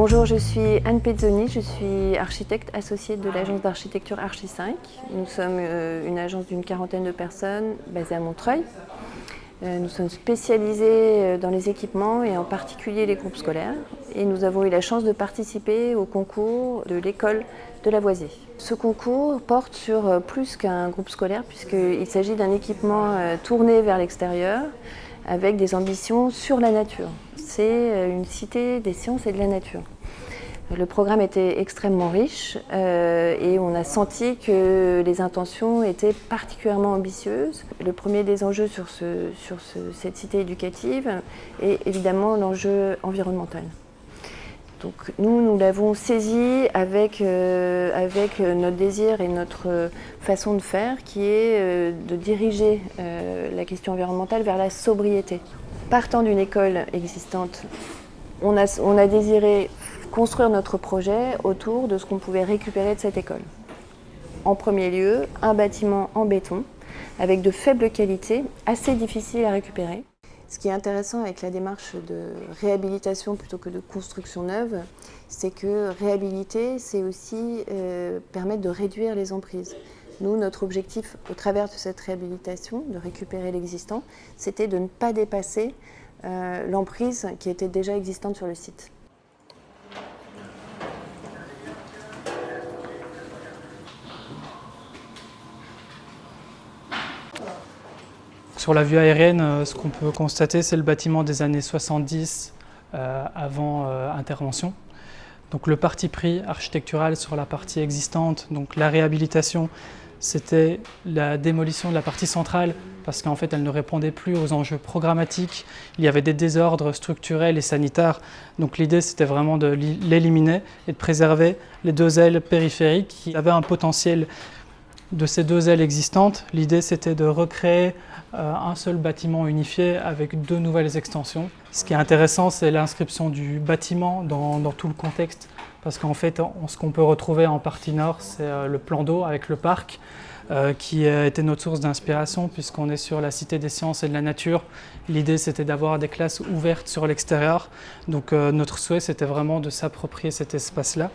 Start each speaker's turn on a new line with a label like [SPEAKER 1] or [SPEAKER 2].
[SPEAKER 1] Bonjour, je suis Anne Pezzoni, je suis architecte associée de l'agence d'architecture Archi5. Nous sommes une agence d'une quarantaine de personnes basée à Montreuil. Nous sommes spécialisés dans les équipements et en particulier les groupes scolaires. Et nous avons eu la chance de participer au concours de l'école de Lavoisier. Ce concours porte sur plus qu'un groupe scolaire puisqu'il s'agit d'un équipement tourné vers l'extérieur avec des ambitions sur la nature. C'est une cité des sciences et de la nature. Le programme était extrêmement riche et on a senti que les intentions étaient particulièrement ambitieuses. Le premier des enjeux sur cette cité éducative est évidemment l'enjeu environnemental. Donc nous l'avons saisi avec notre désir et notre façon de faire qui est de diriger la question environnementale vers la sobriété. Partant d'une école existante, on a désiré construire notre projet autour de ce qu'on pouvait récupérer de cette école. En premier lieu, un bâtiment en béton avec de faibles qualités, assez difficile à récupérer. Ce qui est intéressant avec la démarche de réhabilitation plutôt que de construction neuve, c'est que réhabiliter, c'est aussi permettre de réduire les emprises. Nous, notre objectif au travers de cette réhabilitation, de récupérer l'existant, c'était de ne pas dépasser l'emprise qui était déjà existante sur le site.
[SPEAKER 2] Sur la vue aérienne, ce qu'on peut constater, c'est le bâtiment des années 70 avant intervention. Donc le parti pris architectural sur la partie existante, donc la réhabilitation, c'était la démolition de la partie centrale parce qu'en fait elle ne répondait plus aux enjeux programmatiques. Il y avait des désordres structurels et sanitaires. Donc l'idée c'était vraiment de l'éliminer et de préserver les deux ailes périphériques qui avaient un potentiel. De ces deux ailes existantes, l'idée c'était de recréer un seul bâtiment unifié avec deux nouvelles extensions. Ce qui est intéressant, c'est l'inscription du bâtiment dans tout le contexte, parce qu'en fait, ce qu'on peut retrouver en partie nord, c'est le plan d'eau avec le parc, qui a été notre source d'inspiration, puisqu'on est sur la cité des sciences et de la nature. L'idée, c'était d'avoir des classes ouvertes sur l'extérieur. Donc notre souhait, c'était vraiment de s'approprier cet espace-là.